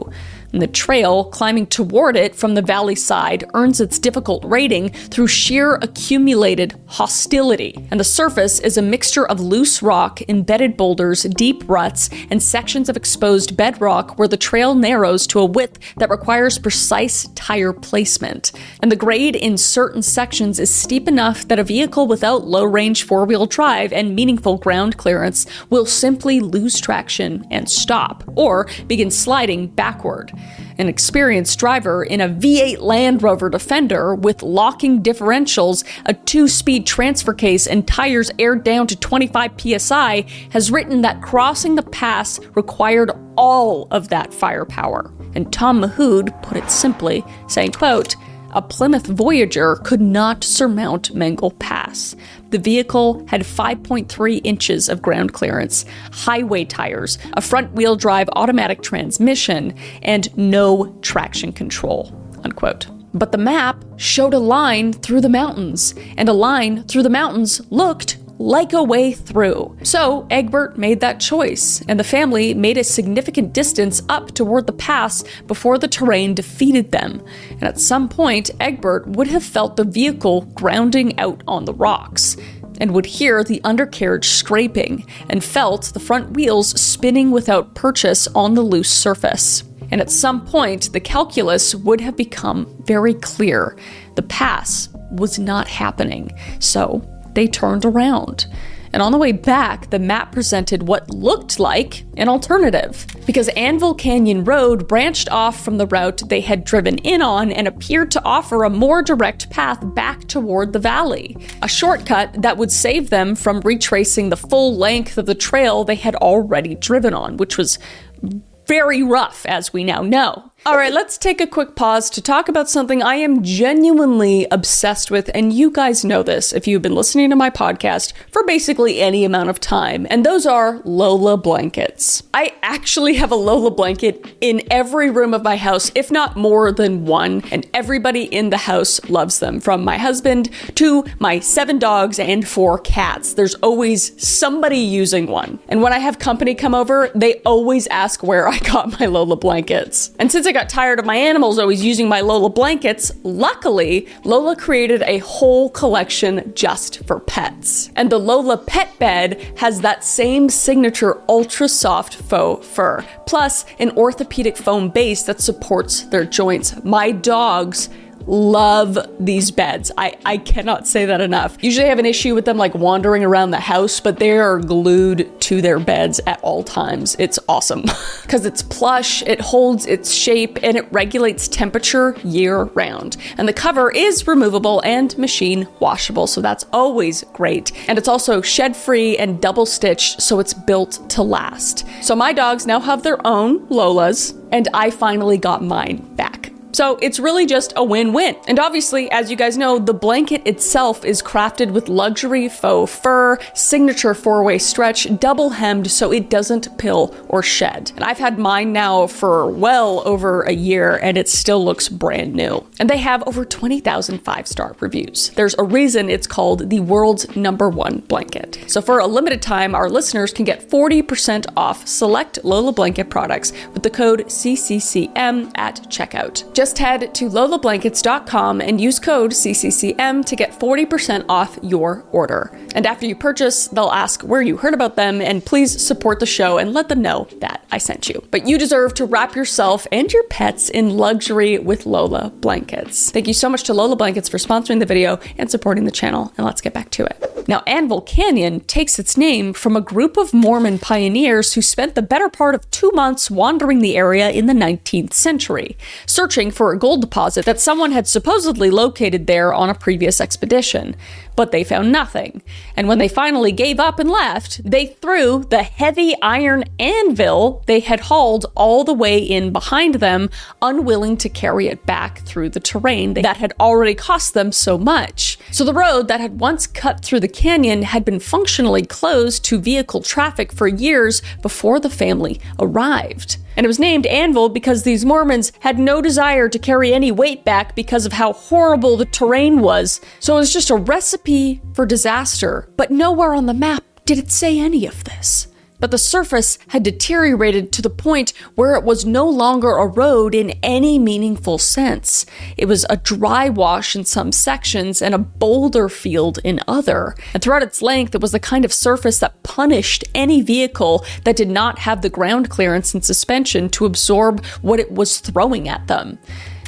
And the trail, climbing toward it from the valley side, earns its difficult rating through sheer accumulated hostility. And the surface is a mixture of loose rock, embedded boulders, deep ruts, and sections of exposed bedrock where the trail narrows to a width that requires precise tire placement. And the grade in certain sections is steep enough that a vehicle without low-range four-wheel drive and meaningful ground clearance will simply lose traction and stop, or begin sliding backward. An experienced driver in a V8 Land Rover Defender with locking differentials, a 2-speed transfer case, and tires aired down to 25 psi has written that crossing the pass required all of that firepower. And Tom Mahood put it simply, saying, quote, "A Plymouth Voyager could not surmount Mangle Pass. The vehicle had 5.3 inches of ground clearance, highway tires, a front-wheel drive automatic transmission, and no traction control," unquote. But the map showed a line through the mountains, and a line through the mountains looked like a way through. So Egbert made that choice, and the family made a significant distance up toward the pass before the terrain defeated them. And at some point, Egbert would have felt the vehicle grounding out on the rocks, and would hear the undercarriage scraping, and felt the front wheels spinning without purchase on the loose surface. And at some point, the calculus would have become very clear. The pass was not happening, so they turned around. And on the way back, the map presented what looked like an alternative, because Anvil Canyon Road branched off from the route they had driven in on and appeared to offer a more direct path back toward the valley, a shortcut that would save them from retracing the full length of the trail they had already driven on, which was very rough, as we now know. All right, let's take a quick pause to talk about something I am genuinely obsessed with, and you guys know this if you've been listening to my podcast for basically any amount of time, and those are Lola blankets. I actually have a Lola blanket in every room of my house, if not more than one, and everybody in the house loves them, from my husband to my 7 dogs and 4 cats. There's always somebody using one. And when I have company come over, they always ask where I got my Lola blankets. And since I got tired of my animals always using my Lola blankets, luckily, Lola created a whole collection just for pets. And the Lola pet bed has that same signature ultra soft faux fur, plus an orthopedic foam base that supports their joints. My dogs love these beds. I cannot say that enough. Usually I have an issue with them like wandering around the house, but they are glued to their beds at all times. It's awesome because it's plush, it holds its shape, and it regulates temperature year round. And the cover is removable and machine washable, so that's always great. And it's also shed free and double stitched, so it's built to last. So my dogs now have their own Lolas, and I finally got mine back. So it's really just a win-win. And obviously, as you guys know, the blanket itself is crafted with luxury faux fur, signature 4-way stretch, double hemmed so it doesn't pill or shed. And I've had mine now for well over a year and it still looks brand new. And they have over 20,000 5-star reviews. There's a reason it's called the world's #1 blanket. So for a limited time, our listeners can get 40% off select Lola blanket products with the code CCCM at checkout. Just head to lolablankets.com and use code CCCM to get 40% off your order. And after you purchase, they'll ask where you heard about them, and please support the show and let them know that I sent you. But you deserve to wrap yourself and your pets in luxury with Lola blankets. Thank you so much to Lola Blankets for sponsoring the video and supporting the channel, and let's get back to it. Now, Anvil Canyon takes its name from a group of Mormon pioneers who spent the better part of 2 months wandering the area in the 19th century, searching for a gold deposit that someone had supposedly located there on a previous expedition. But they found nothing. And when they finally gave up and left, they threw the heavy iron anvil they had hauled all the way in behind them, unwilling to carry it back through the terrain that had already cost them so much. So the road that had once cut through the canyon had been functionally closed to vehicle traffic for years before the family arrived. And it was named Anvil because these Mormons had no desire to carry any weight back because of how horrible the terrain was. So it was just a recipe for disaster. But nowhere on the map did it say any of this. But the surface had deteriorated to the point where it was no longer a road in any meaningful sense. It was a dry wash in some sections and a boulder field in other. And throughout its length, it was the kind of surface that punished any vehicle that did not have the ground clearance and suspension to absorb what it was throwing at them.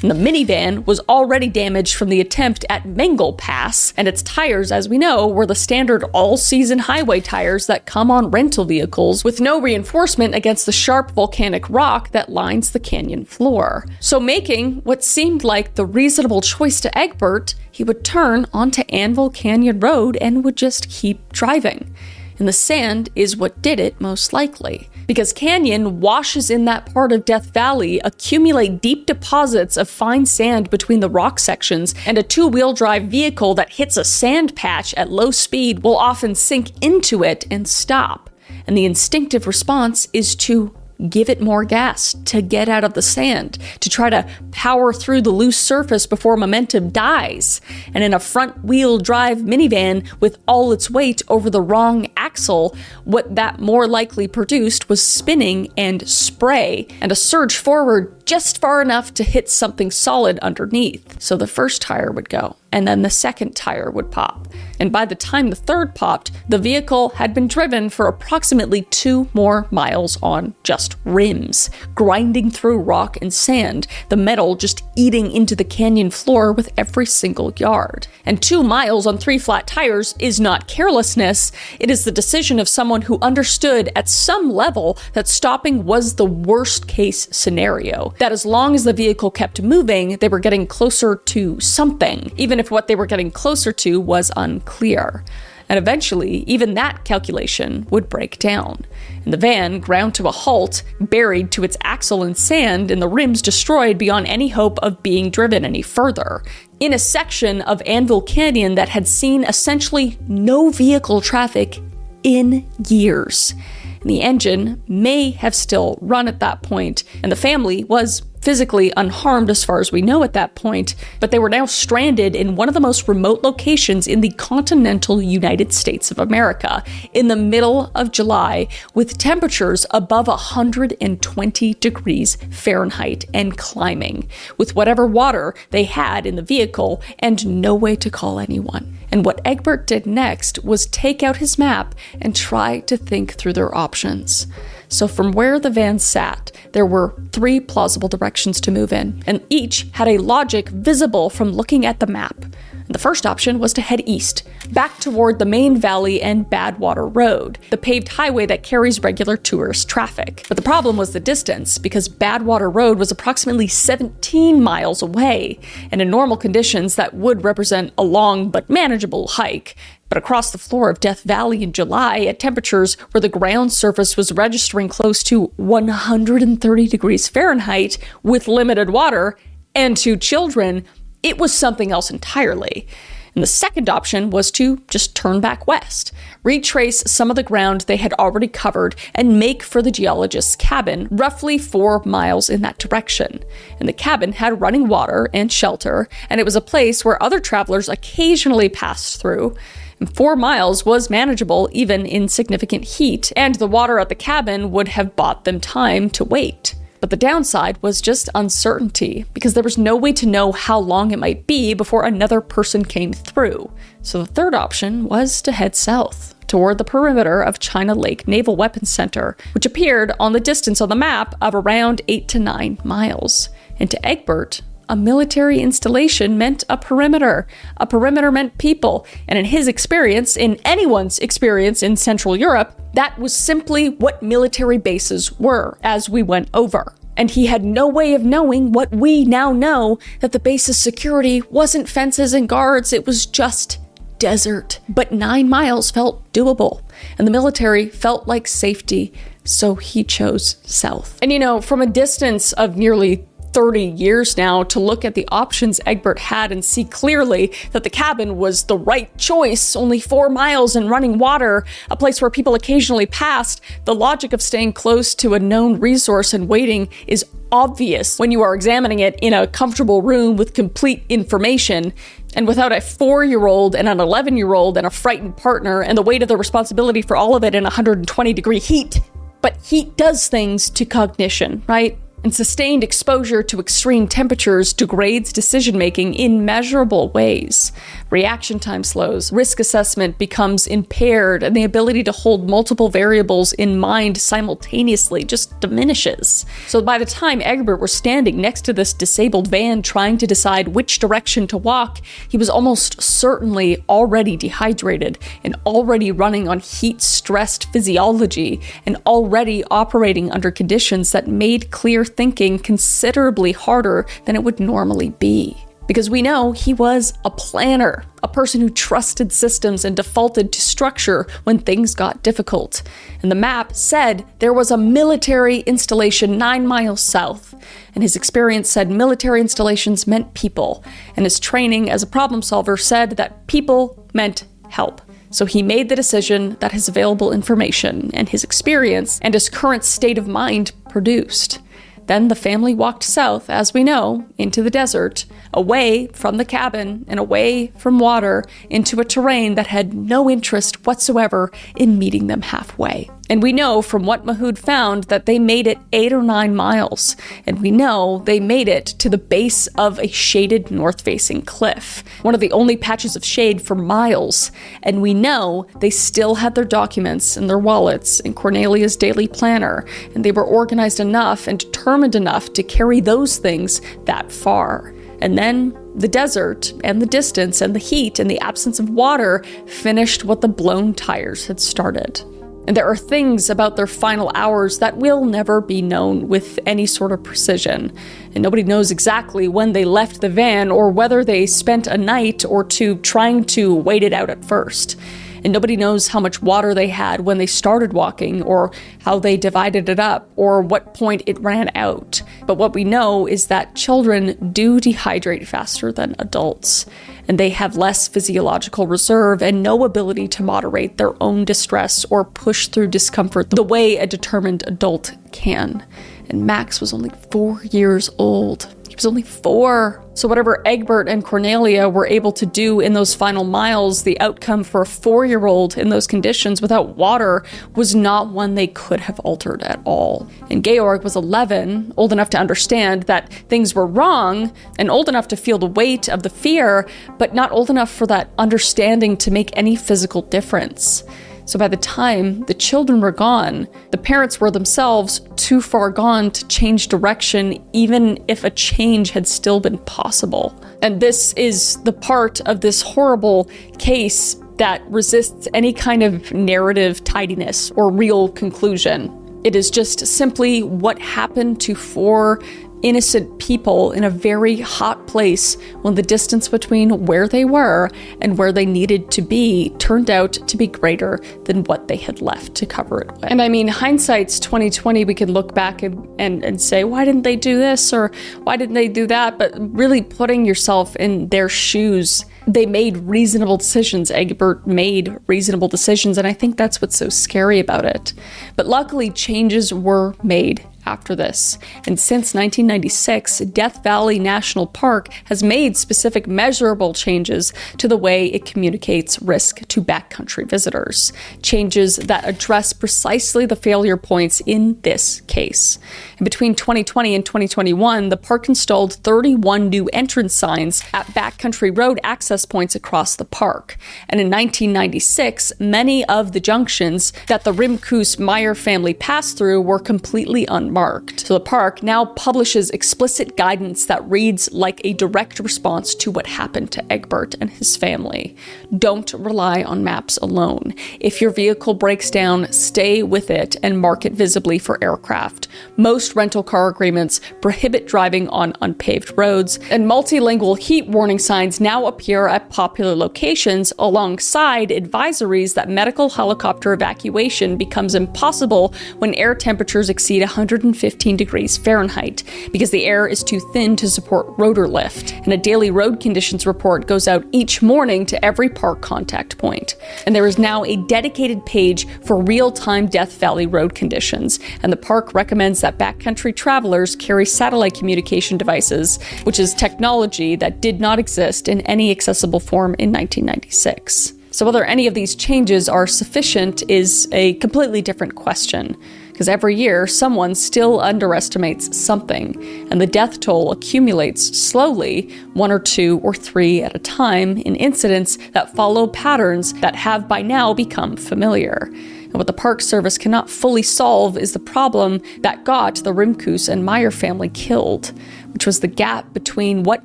And the minivan was already damaged from the attempt at Mangle Pass, and its tires, as we know, were the standard all-season highway tires that come on rental vehicles with no reinforcement against the sharp volcanic rock that lines the canyon floor. So making what seemed like the reasonable choice to Egbert, he would turn onto Anvil Canyon Road and would just keep driving. And the sand is what did it most likely. Because canyon washes in that part of Death Valley accumulate deep deposits of fine sand between the rock sections, and a two-wheel drive vehicle that hits a sand patch at low speed will often sink into it and stop. And the instinctive response is to give it more gas, to get out of the sand, to try to power through the loose surface before momentum dies. And in a front-wheel drive minivan with all its weight over the wrong axle, what that more likely produced was spinning and spray, and a surge forward just far enough to hit something solid underneath. So the first tire would go, and then the second tire would pop. And by the time the third popped, the vehicle had been driven for approximately 2 more miles on just rims, grinding through rock and sand, the metal just eating into the canyon floor with every single yard. And 2 miles on 3 flat tires is not carelessness, it is the decision of someone who understood at some level that stopping was the worst case scenario. That as long as the vehicle kept moving, they were getting closer to something, even if what they were getting closer to was unclear. And eventually, even that calculation would break down. And the van ground to a halt, buried to its axle in sand, and the rims destroyed beyond any hope of being driven any further, in a section of Anvil Canyon that had seen essentially no vehicle traffic in years. The engine may have still run at that point, and the family was physically unharmed as far as we know at that point, but they were now stranded in one of the most remote locations in the continental United States of America, in the middle of July, with temperatures above 120 degrees Fahrenheit and climbing, with whatever water they had in the vehicle and no way to call anyone. And what Egbert did next was take out his map and try to think through their options. So from where the van sat, there were 3 plausible directions to move in, and each had a logic visible from looking at the map. The first option was to head east, back toward the main valley and Badwater Road, the paved highway that carries regular tourist traffic. But the problem was the distance, because Badwater Road was approximately 17 miles away, and in normal conditions that would represent a long but manageable hike. But across the floor of Death Valley in July, at temperatures where the ground surface was registering close to 130 degrees Fahrenheit with limited water, and 2 children, it was something else entirely. And the second option was to just turn back west, retrace some of the ground they had already covered, and make for the geologist's cabin, roughly 4 miles in that direction. And the cabin had running water and shelter, and it was a place where other travelers occasionally passed through. And 4 miles was manageable even in significant heat, and the water at the cabin would have bought them time to wait. But the downside was just uncertainty, because there was no way to know how long it might be before another person came through. So the third option was to head south, toward the perimeter of China Lake Naval Weapons Center, which appeared on the distance on the map of around 8 to 9 miles. And to Egbert, a military installation meant a perimeter. A perimeter meant people. And in his experience, in anyone's experience in Central Europe, that was simply what military bases were, as we went over. And he had no way of knowing what we now know, that the base's security wasn't fences and guards, it was just desert. But 9 miles felt doable, and the military felt like safety, so he chose south. And from a distance of nearly 30 years now, to look at the options Egbert had and see clearly that the cabin was the right choice, only 4 miles and running water, a place where people occasionally passed, the logic of staying close to a known resource and waiting is obvious when you are examining it in a comfortable room with complete information, and without a 4-year-old and an 11-year-old and a frightened partner and the weight of the responsibility for all of it in 120-degree heat. But heat does things to cognition, right? And sustained exposure to extreme temperatures degrades decision-making in measurable ways. Reaction time slows, risk assessment becomes impaired, and the ability to hold multiple variables in mind simultaneously just diminishes. So by the time Egbert was standing next to this disabled van trying to decide which direction to walk, he was almost certainly already dehydrated and already running on heat-stressed physiology and already operating under conditions that made clear thinking considerably harder than it would normally be. Because we know he was a planner, a person who trusted systems and defaulted to structure when things got difficult. And the map said there was a military installation 9 miles south. And his experience said military installations meant people. And his training as a problem solver said that people meant help. So he made the decision that his available information and his experience and his current state of mind produced. Then the family walked south, as we know, into the desert, away from the cabin and away from water, into a terrain that had no interest whatsoever in meeting them halfway. And we know from what Mahood found that they made it 8 or 9 miles, and we know they made it to the base of a shaded north-facing cliff, one of the only patches of shade for miles, and we know they still had their documents and their wallets and Cornelia's daily planner, and they were organized enough and determined enough to carry those things that far. And then the desert and the distance and the heat and the absence of water finished what the blown tires had started. And there are things about their final hours that will never be known with any sort of precision. And nobody knows exactly when they left the van or whether they spent a night or two trying to wait it out at first. And nobody knows how much water they had when they started walking, or how they divided it up, or what point it ran out. But what we know is that children do dehydrate faster than adults, and they have less physiological reserve and no ability to moderate their own distress or push through discomfort the way a determined adult can. And Max was only 4 years old. He was only 4. So whatever Egbert and Cornelia were able to do in those final miles, the outcome for a 4-year-old in those conditions without water was not one they could have altered at all. And Georg was 11, old enough to understand that things were wrong, and old enough to feel the weight of the fear, but not old enough for that understanding to make any physical difference. So by the time the children were gone, the parents were themselves too far gone to change direction, even if a change had still been possible. And this is the part of this horrible case that resists any kind of narrative tidiness or real conclusion. It is just simply what happened to 4 innocent people in a very hot place when the distance between where they were and where they needed to be turned out to be greater than what they had left to cover it with. And I mean, hindsight's 2020, we can look back and say, why didn't they do this or why didn't they do that? But really putting yourself in their shoes, they made reasonable decisions. Egbert made reasonable decisions, and I think that's what's so scary about it. But luckily, changes were made after this. And since 1996, Death Valley National Park has made specific measurable changes to the way it communicates risk to backcountry visitors. Changes that address precisely the failure points in this case. And between 2020 and 2021, the park installed 31 new entrance signs at backcountry road access points across the park. And in 1996, many of the junctions that the Rimkus Meyer family passed through were completely unmarked. marked. So the park now publishes explicit guidance that reads like a direct response to what happened to Egbert and his family. Don't rely on maps alone. If your vehicle breaks down, stay with it and mark it visibly for aircraft. Most rental car agreements prohibit driving on unpaved roads, and multilingual heat warning signs now appear at popular locations alongside advisories that medical helicopter evacuation becomes impossible when air temperatures exceed 115 degrees Fahrenheit, because the air is too thin to support rotor lift. And a daily road conditions report goes out each morning to every park contact point. And there is now a dedicated page for real-time Death Valley road conditions, and the park recommends that backcountry travelers carry satellite communication devices, which is technology that did not exist in any accessible form in 1996. So whether any of these changes are sufficient is a completely different question, because every year someone still underestimates something, and the death toll accumulates slowly, 1 or 2 or 3 at a time, in incidents that follow patterns that have by now become familiar. And what the Park Service cannot fully solve is the problem that got the Rimkus and Meyer family killed, which was the gap between what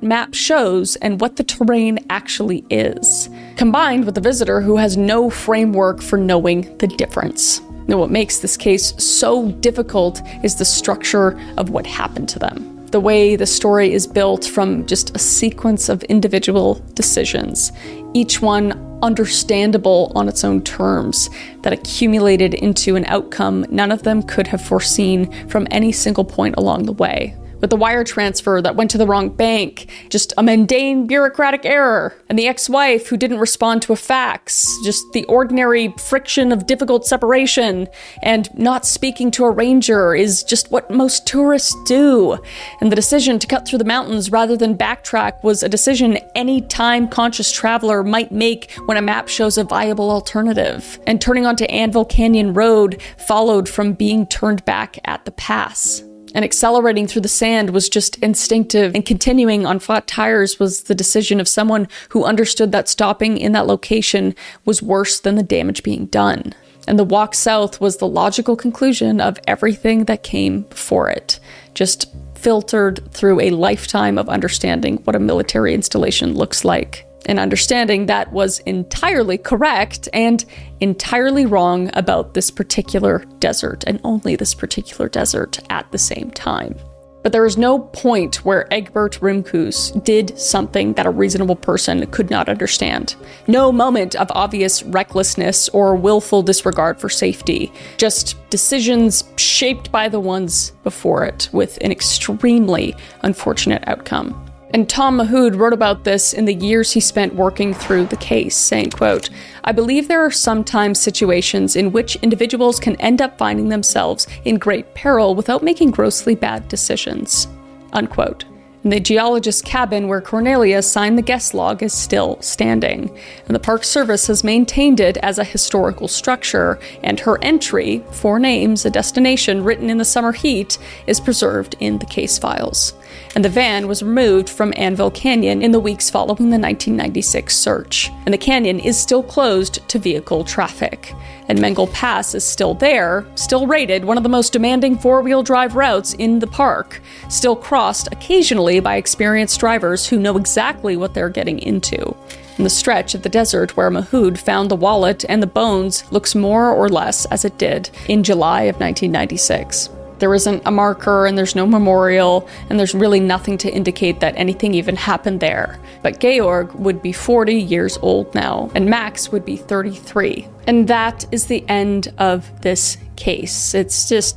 map shows and what the terrain actually is, combined with the visitor who has no framework for knowing the difference. Now, what makes this case so difficult is the structure of what happened to them. The way the story is built from just a sequence of individual decisions, each one understandable on its own terms, that accumulated into an outcome none of them could have foreseen from any single point along the way. With the wire transfer that went to the wrong bank, just a mundane bureaucratic error, and the ex-wife who didn't respond to a fax, just the ordinary friction of difficult separation, and not speaking to a ranger is just what most tourists do. And the decision to cut through the mountains rather than backtrack was a decision any time-conscious traveler might make when a map shows a viable alternative. And turning onto Anvil Canyon Road followed from being turned back at the pass. And accelerating through the sand was just instinctive, and continuing on flat tires was the decision of someone who understood that stopping in that location was worse than the damage being done. And the walk south was the logical conclusion of everything that came before it, just filtered through a lifetime of understanding what a military installation looks like. And understanding that was entirely correct and entirely wrong about this particular desert, and only this particular desert at the same time. But there is no point where Egbert Rimkus did something that a reasonable person could not understand. No moment of obvious recklessness or willful disregard for safety. Just decisions shaped by the ones before it, with an extremely unfortunate outcome. And Tom Mahood wrote about this in the years he spent working through the case, saying, quote, "I believe there are sometimes situations in which individuals can end up finding themselves in great peril without making grossly bad decisions," unquote. And the geologist's cabin where Cornelia signed the guest log is still standing, and the Park Service has maintained it as a historical structure, and her entry, 4 names, a destination written in the summer heat, is preserved in the case files. And the van was removed from Anvil Canyon in the weeks following the 1996 search. And the canyon is still closed to vehicle traffic. And Mengel Pass is still there, still rated one of the most demanding 4-wheel drive routes in the park, still crossed occasionally by experienced drivers who know exactly what they're getting into. And the stretch of the desert where Mahood found the wallet and the bones looks more or less as it did in July of 1996. There isn't a marker, and there's no memorial, and there's really nothing to indicate that anything even happened there. But Georg would be 40 years old now, and Max would be 33. And that is the end of this case. It's just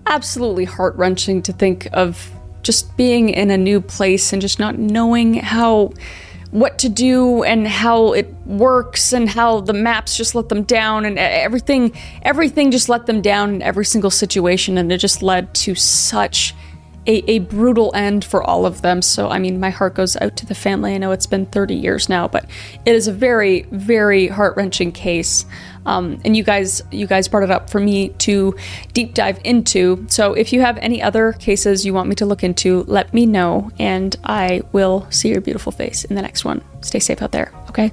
absolutely heart-wrenching to think of just being in a new place and just not knowing what to do and how it works, and how the maps just let them down, and everything just let them down in every single situation, and it just led to such a brutal end for all of them. So, I mean, my heart goes out to the family. I know it's been 30 years now, but it is a very, very heart-wrenching case. And you guys brought it up for me to deep dive into. So if you have any other cases you want me to look into, let me know, and I will see your beautiful face in the next one. Stay safe out there, okay?